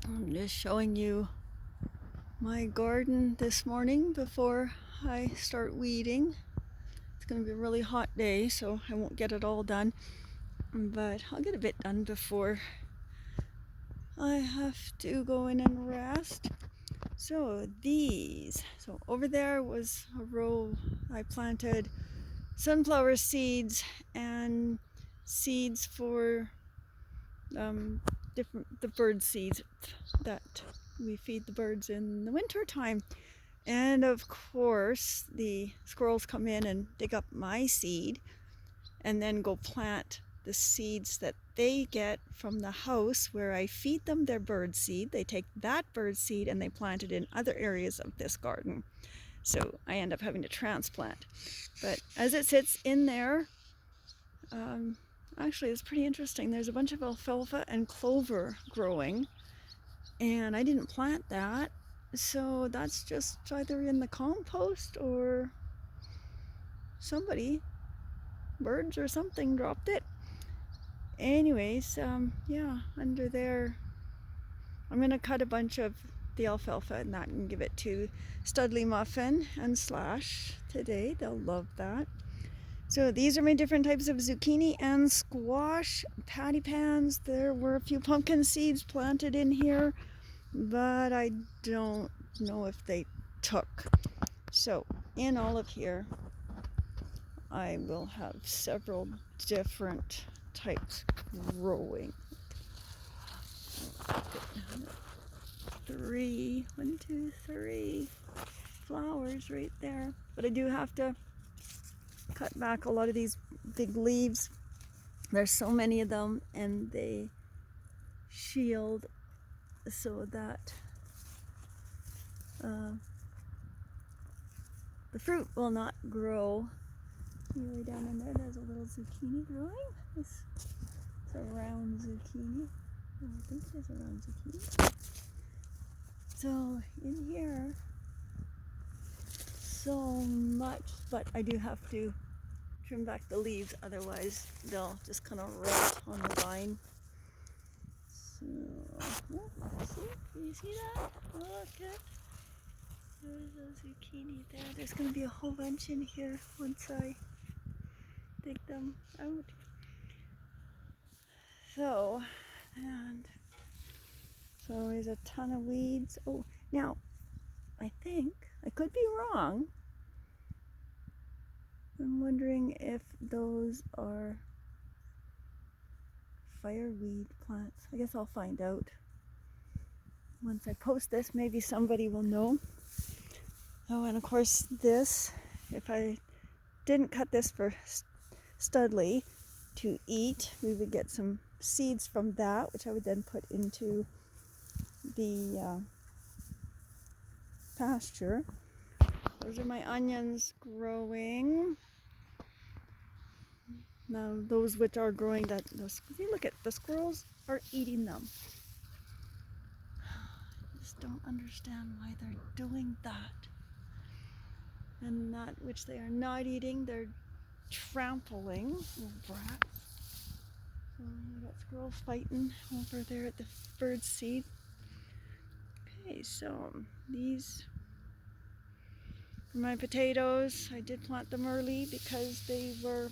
I'm just showing you my garden this morning before I start weeding. It's going to be a really hot day, so I won't get it all done, but I'll get a bit done before I have to go in and rest. So over there was a row I planted sunflower seeds and seeds for the bird seeds that we feed the birds in the winter time. And of course, the squirrels come in and dig up my seed and then go plant the seeds that they get from the house where I feed them their bird seed. They take that bird seed and they plant it in other areas of this garden. So I end up having to transplant. But as it sits in there, actually it's pretty interesting. There's a bunch of alfalfa and clover growing, and I didn't plant that. So that's just either in the compost or birds or something dropped it. Anyways, yeah, under there, I'm gonna cut a bunch of the alfalfa and that and give it to Studley Muffin and Slash today. They'll love that. So these are my different types of zucchini and squash patty pans. There were a few pumpkin seeds planted in here, but I don't know if they took. So in all of here, I will have several different types growing. One, two, three flowers right there. But I do have to cut back a lot of these big leaves. There's so many of them, and they shield so that the fruit will not grow. Way down in there's a little zucchini growing. It's a round zucchini. I think it is a round zucchini. So in here, so much, but I do have to trim back the leaves, otherwise they'll just kind of rot on the vine. So, can you see that? Look at, there's a zucchini there. There's going to be a whole bunch in here once I dig them out. So there's a ton of weeds. Oh, now, I think, I could be wrong. I'm wondering if those are fireweed plants. I guess I'll find out. Once I post this, maybe somebody will know. Oh, and of course this, if I didn't cut this for Studley to eat, we would get some seeds from that, which I would then put into the pasture. Those are my onions growing. Now those which are growing, look at the squirrels are eating them. I just don't understand why they're doing that. And that which they are not eating, they're trampling. Little brats. So we got squirrels fighting over there at the bird seed. Okay, so these are my potatoes. I did plant them early because they were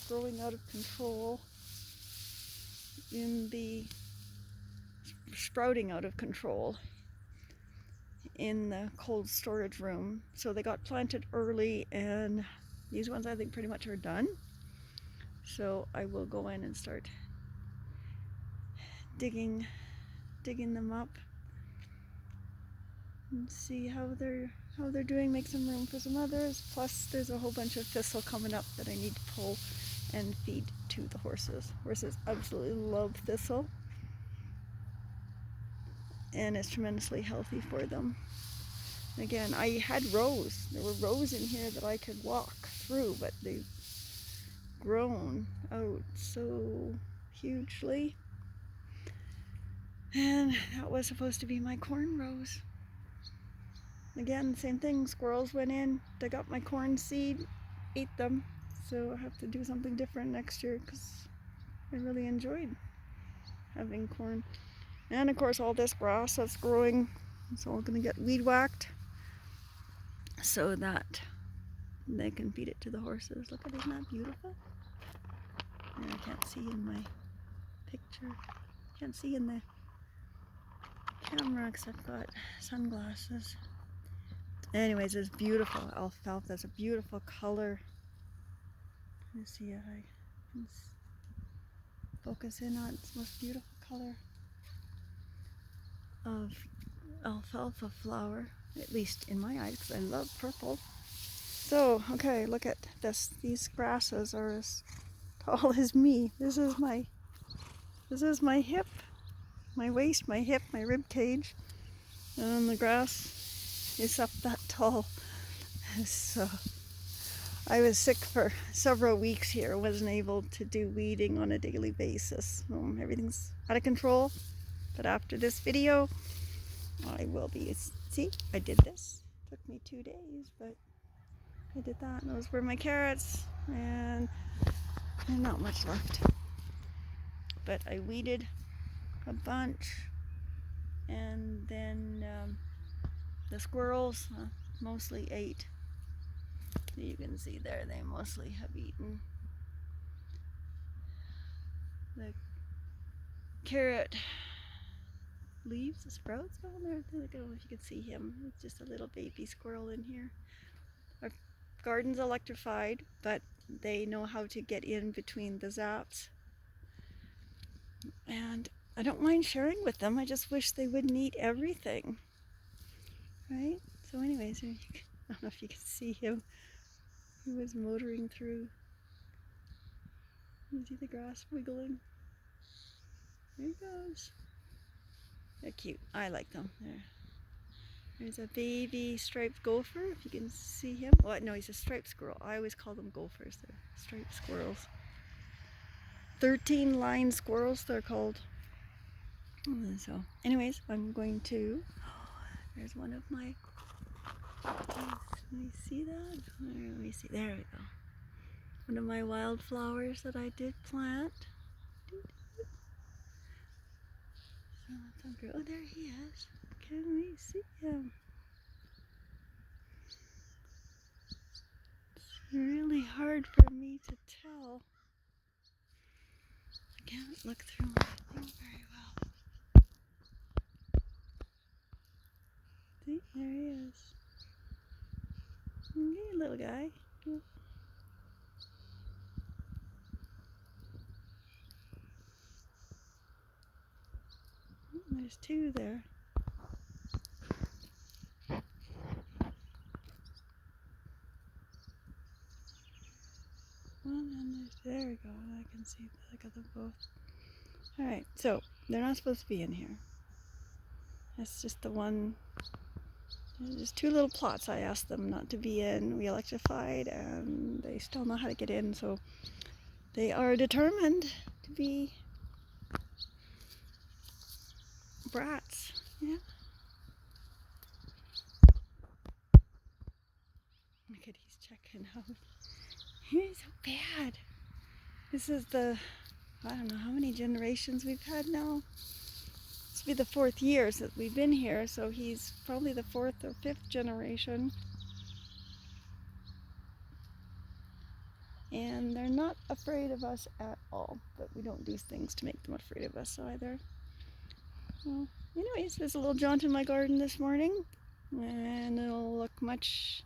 growing out of control sprouting out of control in the cold storage room. So they got planted early, and these ones I think pretty much are done. So I will go in and start digging them up and see how they're doing, make some room for some others. Plus there's a whole bunch of thistle coming up that I need to pull and feed to the horses. Horses absolutely love thistle, and it's tremendously healthy for them. Again, I had rows. There were rows in here that I could walk through, but they've grown out so hugely. And that was supposed to be my corn rows. Again, same thing. Squirrels went in, dug up my corn seed, ate them. So I have to do something different next year because I really enjoyed having corn. And of course all this grass that's growing, it's all going to get weed whacked so that they can feed it to the horses. Look at it, isn't that beautiful? And I can't see in my picture. Can't see in the camera because I've got sunglasses. Anyways, it's beautiful. Alfalfa is a beautiful color. Let me see if I can focus in on its most beautiful color of alfalfa flower, at least in my eyes, because I love purple. So, okay, look at this. These grasses are as tall as me. This is my hip, my waist, my hip, my rib cage, and the grass is up that tall. So I was sick for several weeks here. Wasn't able to do weeding on a daily basis. Everything's out of control. But after this video, I will be. See, I did this. Took me 2 days, but I did that. And those were my carrots, and not much left. But I weeded a bunch, and then the squirrels mostly ate. You can see there, they mostly have eaten the carrot leaves, the sprouts down there. I don't know if you can see him. It's just a little baby squirrel in here. Our garden's electrified, but they know how to get in between the zaps. And I don't mind sharing with them. I just wish they wouldn't eat everything. Right? So anyways, I don't know if you can see him. He was motoring through. You see the grass wiggling? There he goes. They're cute. I like them. There's a baby striped gopher, if you can see him. Well, no, he's a striped squirrel. I always call them gophers. They're striped squirrels. 13-line squirrels, they're called. So, anyways, I'm going to... there's one of my... Let me see that? Let me see. There we go. One of my wildflowers that I did plant. Oh, there he is. Can we see him? It's really hard for me to tell. I can't look through my thing very well. See, there he is. Okay, little guy. There's two there. One and there we go. I can see that. I got them both. Alright, so they're not supposed to be in here. That's just the one. There's 2 little plots I asked them not to be in. We electrified and they still know how to get in, so they are determined to be brats. Yeah. Look at he's checking out. He's so bad. This is the, I don't know how many generations we've had now. This will be the 4th year that we've been here, so he's probably the 4th or 5th generation. And they're not afraid of us at all, but we don't do things to make them afraid of us either. Well, anyways, there's a little jaunt in my garden this morning, and it'll look much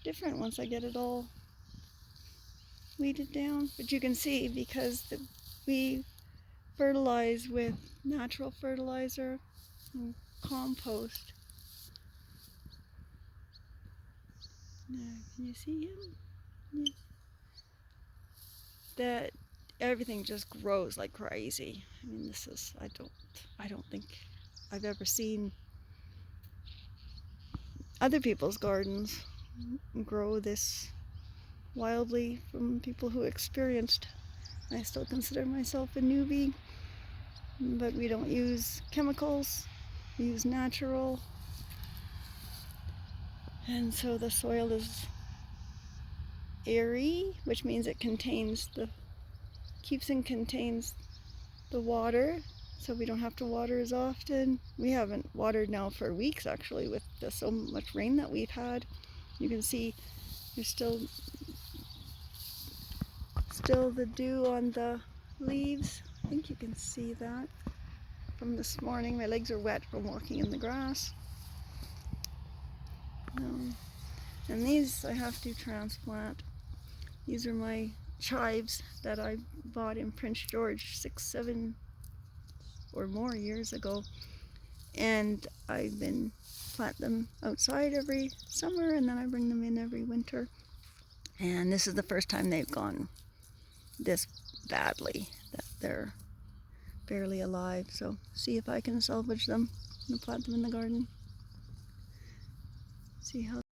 different once I get it all weeded down. But you can see, because we fertilize with natural fertilizer and compost. Now, can you see him? Yeah. That everything just grows like crazy. I mean, this is, I don't think I've ever seen other people's gardens grow this wildly from people who experienced. I still consider myself a newbie, but we don't use chemicals, we use natural, and so the soil is airy, which means it contains the water, so we don't have to water as often. We haven't watered now for weeks actually with so much rain that we've had. You can see there's still the dew on the leaves. I think you can see that from this morning. My legs are wet from walking in the grass. And these I have to transplant. These are my chives that I bought in Prince George 6, 7 or more years ago. And I've been plant them outside every summer, and then I bring them in every winter. And this is the first time they've gone this badly, that they're barely alive. So see if I can salvage them and plant them in the garden. See how